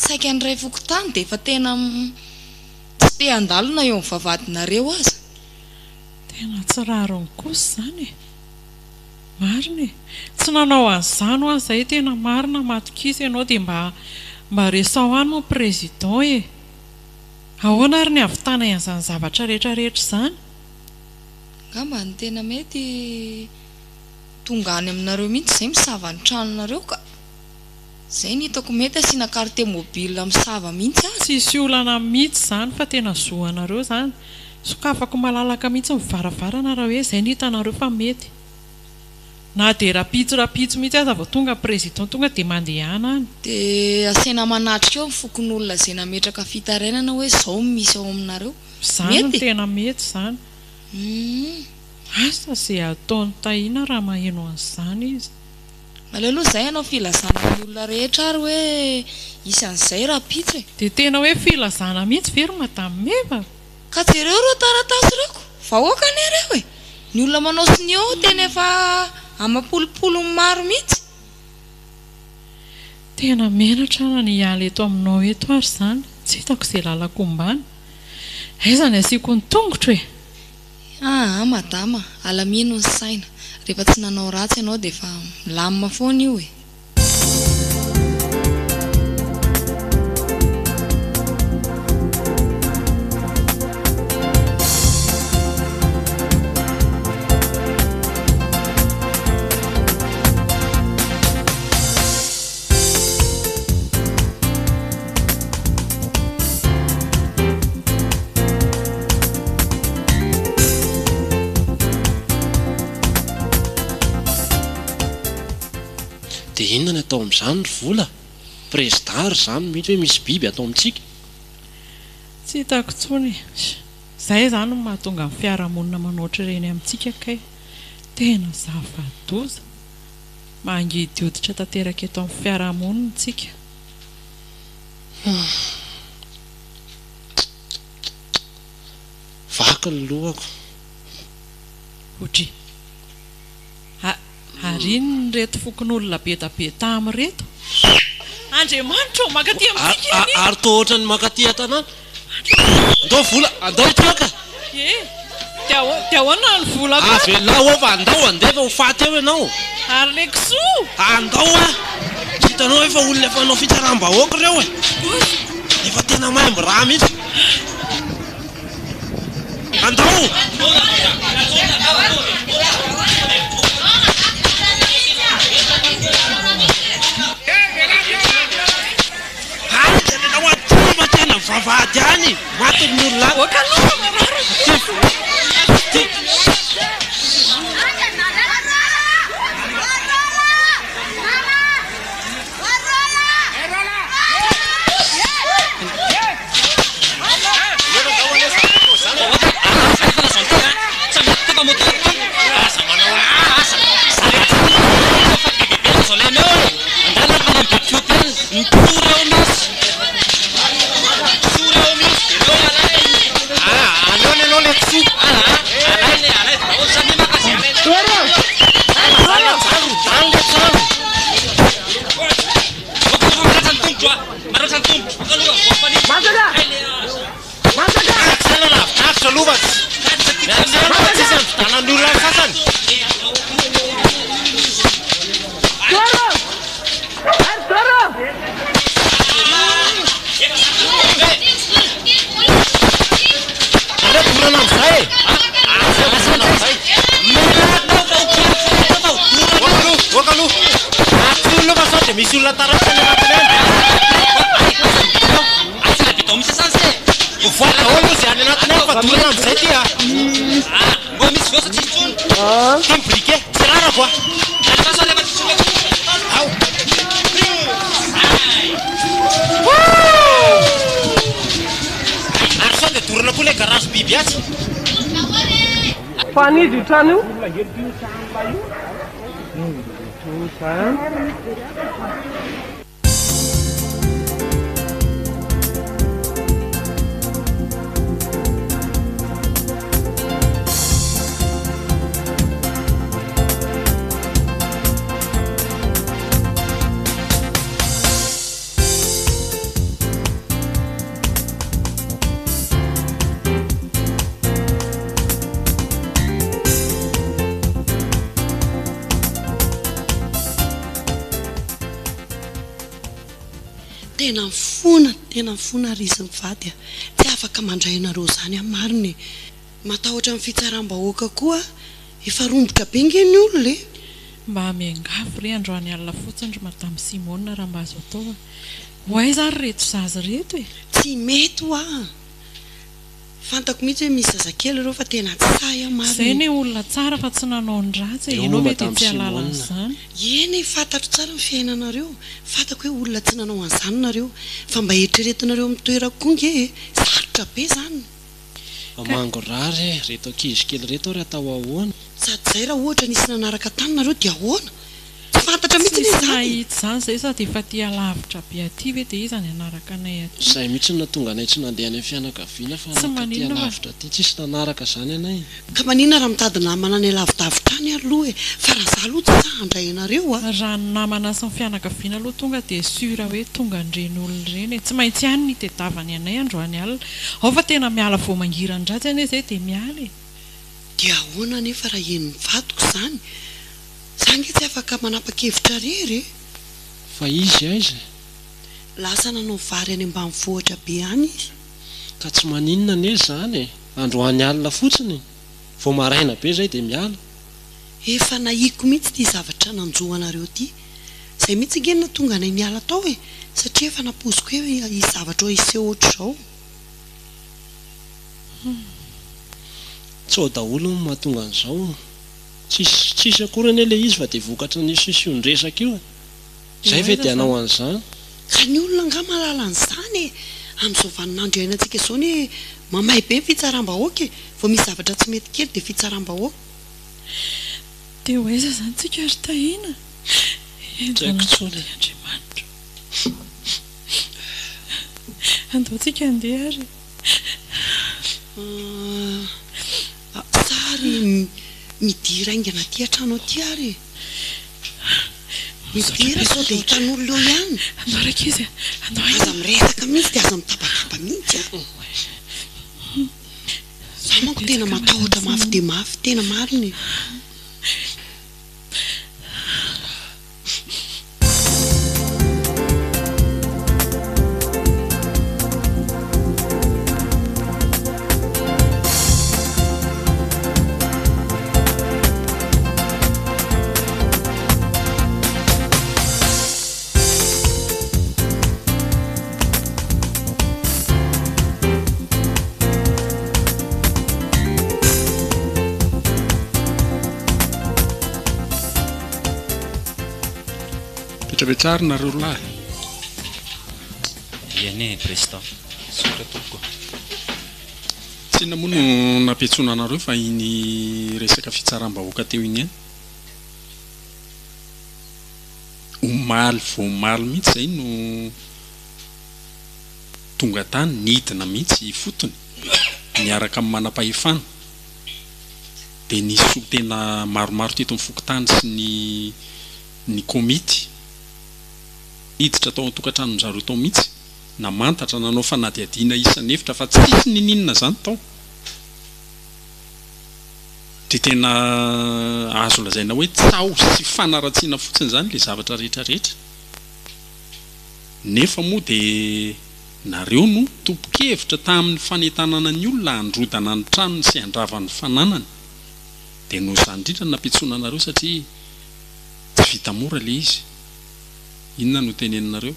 saika an'ray fokotany dia efa tena tsy te handalona eo amin'ny vavadinareo aza tena tsy rariny kosa izany e marina e tsy nanao an'izany ho an'izay tena marina matokisa ianao dia mba resao any moa président e ahoana ary ny avitana an'izany zavatra rehetrarehetra izany ngamba ny tena mety tonga any aminareo mihitsy zay misava ny tranonareo ka zay ny hitako mety asiana carte mobile misava mihitsy azy tsisy olana mihitsy zany fa tena zoanareo zany sokafako malalaka mihitsy mivaravarana raha hoe zay ny hitanareo fa mety na de rapitso mihitsy aza vao tonga président tonga de mandehana any de asena manatrika eo mifokon'olona zay nametraka fitarainana hoe zao misy ao aminareo zany no tena mety zany asa zay ataony tahina raha maheno an'izany izy alealoha zay anao filazana ny olona rehetra ary hoe isy an'izay rapitso e de tena hoe filazana mihitsy very madame meva ka jereo reo taratasy reko vahoaka ny reo e ny olona manao sinio tena efa amapolopolo maro mihitsy tena menatra na ny ala eto aminao eto ary zany tsy hitako izay lalako ombany aizany asiako ny tongotra e madama alamino ny saina rehefa tsy nanao ratsy ianao dia efa milamina foana io e dia inona ny atao amin'izany ry vola président ry zany mihitsy hoe misy biby atao amintsika tsy hitako tsony zay zany no mahatonga ny fiarahamonina manoatra ireny amintsika kay tena zava-doza mangidioditra tanteraka eto amin'ny fiarahamonina tsika vaky ny lohako otry ary ny reto fokon'olona be da be tamin'ny reto andriamanitra ao makaty amintsika ary tohoatra ny makaty tanàna andao vola andao itoaka dia ahoana ny vola avelao ao fa andao andefa ho faty eo ianao ary le kisoa andao tsy hitanao efa olona efa anao fitsaram-bahoaka ireo e efa tena maimbo raha mihitsy andao tena vavady any matony ny olona misy olona tarasa ny anatinay zay any anatinay fa dorana amizay ty mba misy vosa tsy tsony ty mibrike tsy rara koa ary sao dia dorana koa le garage biby atsy fa nizy io trano io tena mifona ary izy mivady tsy afaka mandrainareo zany amin'ny mariny matahotra amin'ny fitsaram-bahoaka koa efa rombotra be nge ny olona mba miangavy re androany alina fotsiny ry madame Simone raha mba azo atao ho aiza ary reto zaza reto e tsy mety ho fantako mihitsy hoe misy zazakely reo fa tena tsay zay ny olona tsara fa tsy nanao ny ratsy ianao mety tsy alalan'izany eny fantatro tsara ny fiainanareo fantako hoe olona tsy nanao an'izany nareo fa mba eritreretinareo amin'ny toerako koa nge sarotra be zany mangorary reto ankizy kely reto ry atao ahoana sady zay raha ohatra nisy nanaraka tanynareo dia ahoana tsy fantatra mihitsy ny zany nahita zany zay sady efa tia lavitra be aty ve dia iza ny anaraka anay aty zay mihitsy no natonga anay tsy nandeha any amin'ny fianakaviana fa tia lavitra aty tsisy nanaraka zany anay ka maninona raha mitady namana ny lavidavitra any aloha e fa raha za aloha tsy sahndray ianareo raha ny namana sy ny fianakaviana aloha tonga dia sura hoe tonga nireny olona ireny tsy maintsy ihany ny tedavany anay androany alina ao fa tena miala vao mangiran-dratsy ane zay dia miala e dia ahoana nefa raha eny mivadiko zany zange tsy afaka manapa-kevitra rery fa izy aiza lasa nanao vary any ambanivohitra be any izy ka tsy maninona ane zany e androany alina fotsiny vao maraina be zay dia miala efa nahiko mihitsy ty zavatra nanjohanareo ty zay mihitsy ngenina tonga anay miala tao e satria efa napoziko hoe i zavatra o iseho oatra zao tsy daholo mahatonga an'izao tsisy akorany le izy fa dia vokatra ny sisiondresaka io zay ve dia hanao an'izany ka ny olona nga malala an'izany e amin'izao vaninandro iainantsika izao ny mamay be ny fitsaram-bahoaka e vao misy zavatra tsy mety kely dia fitsaram-bahoaka dia ho aiza zany tsika ry tahina tsaikotsony andriamanitra andaontsika andeha ary sary midira aingana ty atrano aty ary midira sao dia hitan'olona eo ihany andao raiky izy aza miresaka mihitsy dia aza mitabataba mihitsy za manko tena matahotra mafy dia mafy tena mariny Vetrary nareo lahy iane président sotra toko tsy na moa no nampiatsona anareo fa iny resaka fitsaram-bahoaka teo iny any omaly voamaly mihitsy zay no tonga tany nidina mihitsy fotony niaraka amin'ny manam-pahefana dia nisy tena maromaro teto amin'ny fokotany sy ny komity hiditra tao an-tokantranon-jareo tao mihitsy na mantatra nanao fanadiadiana isan'efitra fa tsisy nininona zany tao dia tena azo lazaina hoe tsao sy fanaratsiana fotsiny zany le zavatra rehetrarehetra nefa moa dia nareo no tompo-kevitra tamin'ny fanentanana ny olona androdana ny tranony sy andravan'ny fananany dia no zany indrindra nampiatsona anareo satria tsy vita mora le izy inona no teneninareo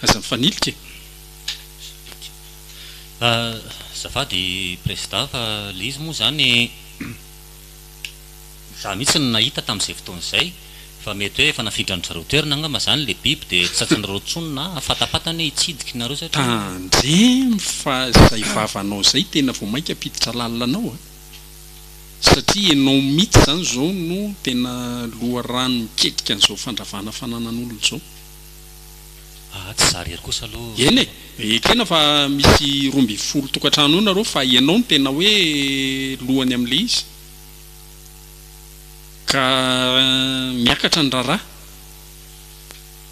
aza mifanilika zafady président fa le izy moa zany za mihitsy no nahita tamin'izay fotoan'izay fa mety hoe efa nafindran'ny zareo toerana angamba zany le biby dia tsy tsatsinareo tsony na afatapatany hoe hitsidiky nareo satria tandremy fa zay vavanao zay tena vao mainka apiditra lalinanao satria ianao mihitsy zany zao no tena loharano miketrika an'izao fandravana fananan'olona zao tsy za rery kosa aloha eny e ekena fa misy 12 tokantrano io nareo fa ianao no tena hoe lohany amin'le izy ka miakatra ny raharaha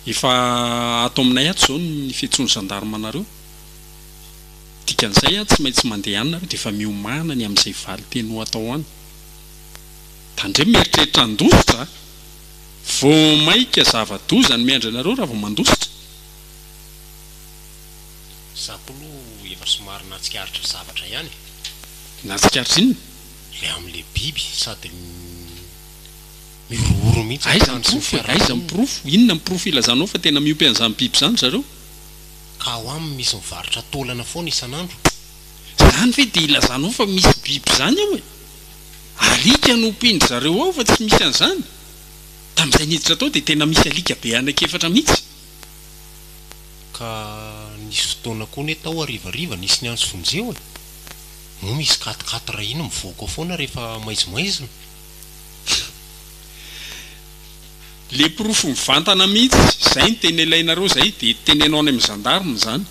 efa ato aminay ato zao ny fiantsony gendarmenareo dikan'izay tsy maintsy mandeha any nareo dia efa miomana ny amin'izay valy teny ho atao any tandre mieritreritra andositra vao maika zava-doza ny miandry anareo raha vao mandositra zakolo efa somary natsikaritra zavatra ihany natsikaritra inona le amin'le biby sady mirooro mihitsy aiza miprofo inona miprofo ilazanao fa tena miompy an'izany biby zany zareo ka ao aminy misy mivarotra taolana foana isan'andro zany ve dia ilazanao fa misy biby zany ao e alika no ompiny zareo ao fa tsy misy an'izany tamin'izay niditra tao dia tena misy alika be anakefatra mihitsy ka nisy fotoana koa ny tao arivariva nisy ny andro vonjeo e no misy katikatra iny mivoaka foana rehefa maizimaizina le pirofo mivantana mihitsy zay ny teny ilainareo zay dia tenenao any amin'ny gendarme zany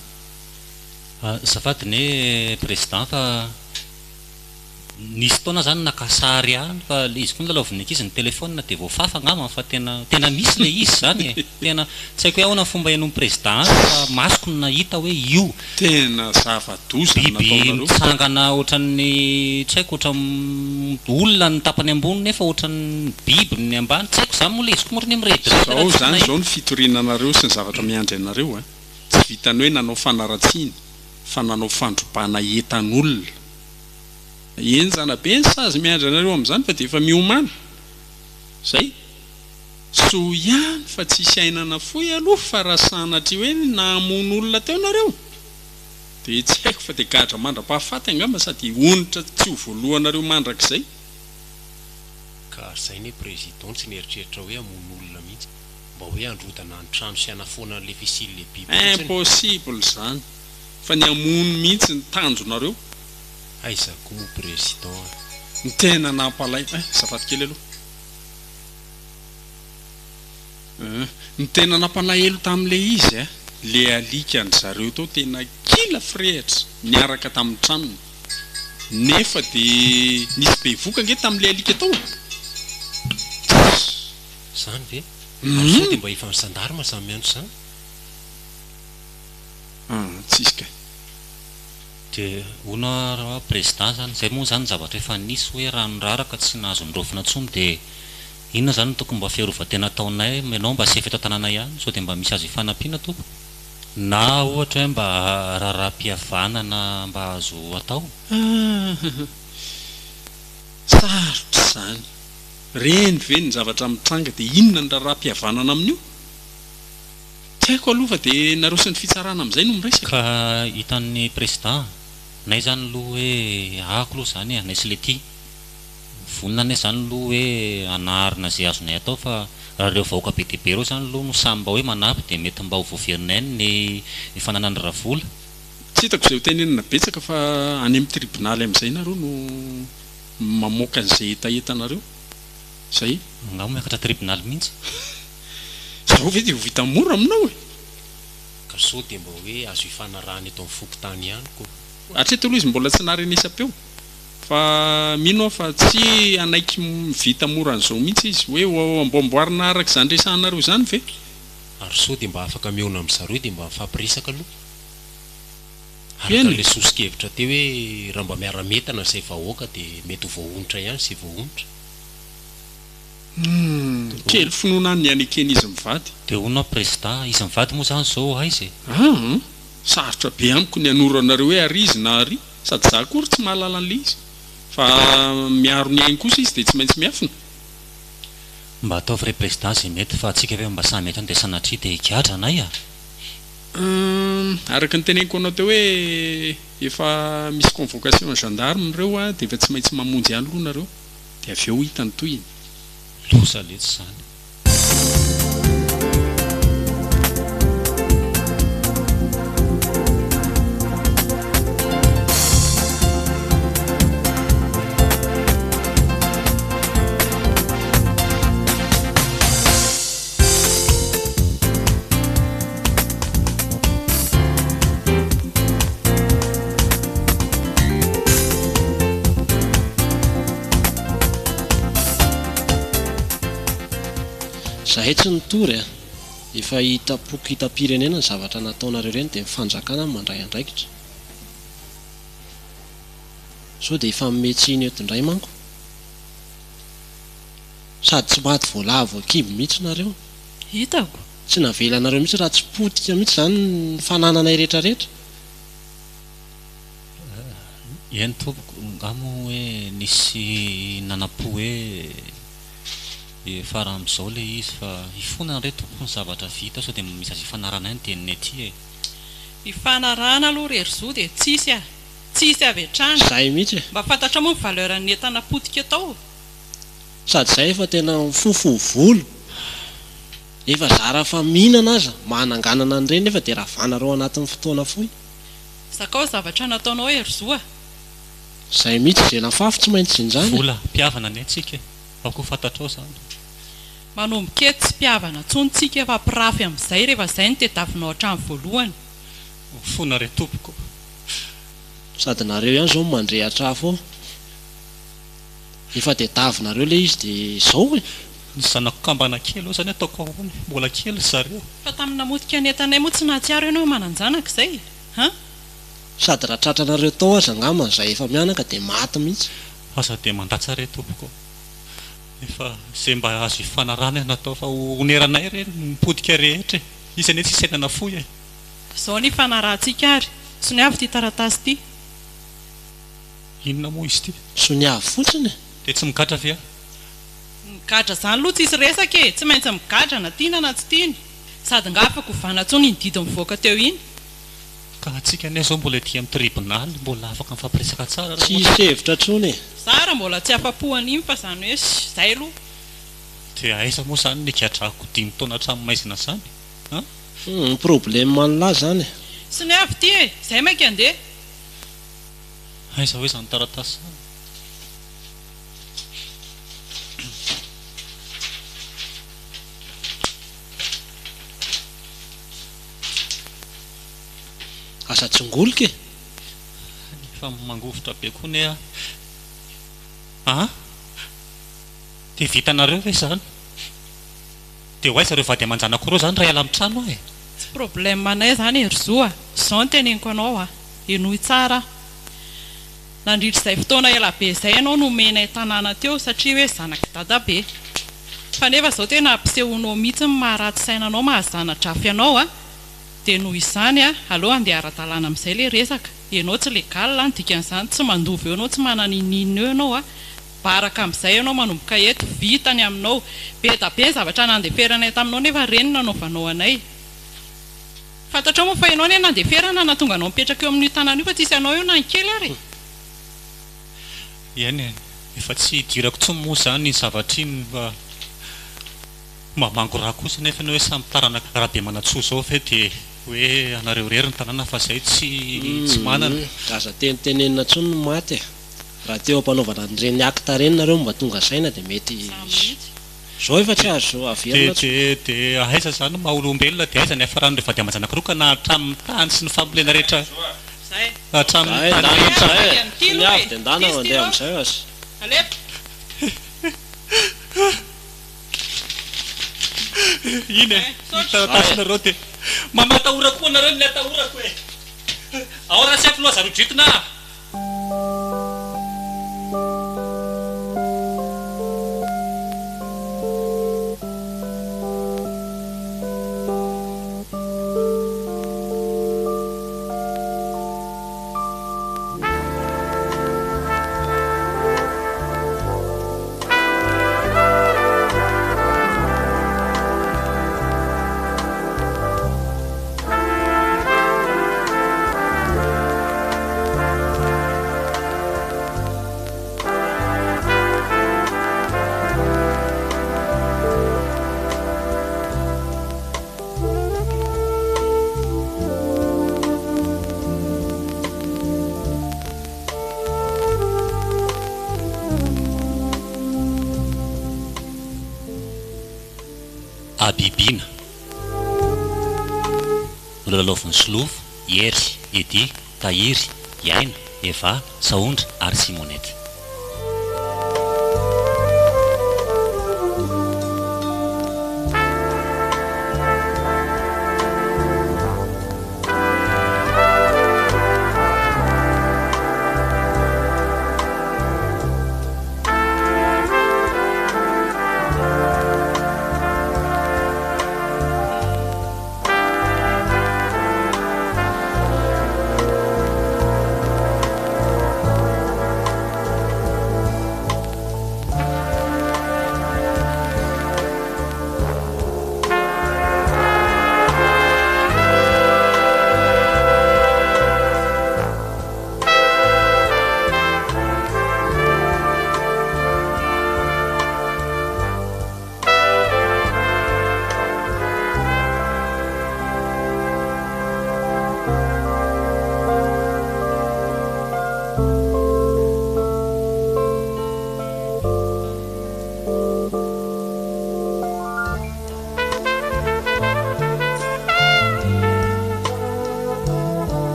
zafady ne président fa nisy taona zany nakasary any fa izy koa nylalaoviny ankizy ny telefona dia voafafa angamba fa tena misy le izy zany e tena tsy haiko hoe ahoana fomba ianao président fa masoko no nahita hoe io tena zava-doza biby mitsangana ohatran'ny tsy haiko ohatran olona ny tapany ambony nefa ohatran'ny biby ny ambany tsy haiko zany moa le izy koa morany zao zany zao ny fitorinanareo sy ny zavatra miandry anareo a tsy vitany hoe nanao fanaratsiana fa nanao fandrobana entan'olona eny zanabe ny sazy miandry anareo amin'izany fa dia efa miomana zay so ihany fa tsisy ainana foy aloha fa raha sanatry hoe namono olona teo nareo dia tsy haiko fa dia gadra mandra-pahafaty angamba sady onitra tsy ho voalohanareo mandrak'izay ka zay ny président tsy nieritreritra hoe amono olona mihitsy mba hoe androdana ny trano sy anafoana n'le fisily le biby impossible zany fa ny amono mihitsy ny tanjonareo aiza koa mo président ny tena nampalay zafady kely aloha ny tena nampalahelo tamin'le izy a le alika ny zareo tao tena kila firehatra niaraka tamin'ny tranony nefa dia nisy be voka nge tamin'le alika tao zany ve sao dia mba efa ny gendarme samy andro zany tsisy ka dia ona raha président zany zay moa zany zavatra efa nisy hoe ranoraraka tsy nahazo nyrofina ntsony dia inona zany tokony mba fiarovatena taonay manao mba sefy eto tanàna ihany sao dia mba misy azo ifanampiana toko na ohatra hoe mba raharaham-pihavanana mba azo atao sarotra zany reny ve ny zavatra mitranga dia inona ny raharaham-pihavanana amin'io tsy haiko aloha fa dia nareo sy ny fitsarana amin'izay no miresaka ka hitan'ny président nay zany aloha hoe ahako aloha zany nay sy le ty vonina nay zany aloha hoe anaharina zay azonay atao fa raha reo vahoaka be dia be reo zany aloha no samy mba hoe manapy dia mety mba ho voaverinay ny fananany ravola tsy hitako izay ho tenenina betsaka fa any amin'ny tribonaly amin'izay nareo no mamoaka an'izay etaetanareo zay angao miakatra tribonaly mihitsy zao ve dia ho vita mora aminao e ka sao dia mba hoe azo ifanarahany eto amin'ny fokotany ihany koa hatreto aloha izy mbola tsy narenesa-peo fa mino aho fa tsy anaiky mivita mora an'izao mihitsy izy hoe amboamboarina araka izany resahanareo zany ve ary sao dia mba afaka miona amin'zareo dia mba mifampiresaka aloha araka le sosikevitra teo hoe raha mba miara-metana izay vahoaka dia mety ho voahonitra ihany izay voahonitra kely finoana ny anekeny izy mivady dia hoana président izy mivady moa zany zao aizy sarotra be amiko ny anoro anareo hoe ary izy na ary sady za kory tsy mahalala an'le izy fa miaro ny ainy kosa izy dia tsy maintsy miafina mba atao vrai président zay mety fa atsika ve mba samy mety dia sanatria dia higadra anay araka ny teneniko anao teo hoe efa misy convocation gendarme reo a dia efa tsy maintsy mamonjy ihany aloha nareo dia avy eo hitany toyiny losa letsy zany zahay tsy nitory a efa hitapoko hitam-pirenena ny zavatra nataonareo ireny dia mifanjakana ny mandray andraikitra sao dia efa metsiny eto indray manko sady tsy maty voalavo akiby mihitsy nareo hitako tsy navelanareo mihitsy raha tsy potika mihitsy zany ny fanananay rehetrarehetra Eny tompoko ngamo hoe nisy nanapo hoe fara amin'izao le izy fa ifonana re tompoko ny zavatra vita sao dia misy azy ifanarana any teniny ety ifanarana aloha rery zo dia tsisy avy hatrany zay mihitsy mba fantatra moa ny valeuran'ny entana potika tao sady zay efa tena fofo volo efa zara fa mihinana aza mananganana an'ireny nefa dia ravanareo anatin'ny fotoana fohy sakao zavatra nataonao hery zoa zay mihitsy zay nafafy tsy maintsy zinjany vola mpiavana ny antsika ako fantatrao zany manomboka eto tsy mpiavana tsontsika efa mpirafy amin'izay rehefa zay ny tediavinao hatramin'ny voalohany fona re tompoko sady nareo ihany zao mandrehatra afo efa dia davinareo le izy dia izao hoe ny zanako kambana kely o zany ataoko ahoany mbola kely zareo fa tamina motika netanay moa tsy nahatsiaro ianao mananjanaka izay sady raha tratranareo tao aza angama zay efa mianaka dia maty mihitsy aza dia mandatsa re tompoko efa zay mba azo ifanarana natao fa oneranay re mipodika rehetra izy ane tsy isainana foy izao ny fanarahantsika ary soniavy ty taratasy ty inona moa izy ty soniavy fotsiny dia tsy migadra ve migadra zany aloha tsisy resaka e tsy maintsy migadra na tiana na tsy tiany sady nga afaka hovanatsony ny didy mivoaka teo iny ka atsika ane zao mbola ety amin'ny tribonaly mbola afaka mifampiresaka tsara tsy isevitra trony e zara mbola tsy afapohan'iny fa zany hoe zay aloha dia aiza moa zany ny gadrako 5 taona hatramin'ny maizina zany ny problème manolahy zany sy ny avy ty e zay mainka andeha aiza hoe zany taratasy zany asa tsongolika e fa mangofotra be koa ne dia vitanareo ve zany dia ho aiza reo vady aman-janako reo zany raha ala amin'ny trano e tsy problème anay zany hery zoa izao ny teneniko anao enohy tsara nandritra izay fotoana ela be izay ianao nomenay tanàna teo satria hoe zanaky dada be fa nefa izao tena ampisehonao mihitsy ny maharatsy sainanao mahazanadrafy anao dia noho izany aloha andeha ara-dalàna amin'izay le resaka ianao tsy legal ny dikan'izany tsy mandovy eo anao tsy mananinina eo ianao baraka amin'izay ianao manomboka eto vitany aminao be da be ny zavatra nandeferanay taminao nefa reny nanaovanao anay fantatrao moa fa ianao ny nandeferana na tonga anao mipetraka eo amin'io tanana io fa tsisy anao eo na nkely ary eny efa tsy hidirako tsy moa zany ny zavatra iny fa mamango raha kosa nefa ny hoe samy tarana raha be manatsoa zao ve dia hoe anareo rery ny tanàna fa zay tsy manana aza tenitenenina tsony no maty e raha teo ampanaovana nireny akta reny nareo mba tonga saina dia mety zao efa tsy azo averina dia aiza zany maha-olombelona dia aiza ny afaran'ireo vady aman-janaka roa ka na hatramin'ny tany sy ny fambolena rehetra hatramin'ny tany ny avy dia ndana mandeha amin'izay azy iny e taratasynareo dia mamatahora koa nareo ny atahorako e ao raha sy afy loha zarodritina abibina lolaloviny Slovo, Hery, Edy, Tahiry, Yaina, Eva, Saondra ary Simonety.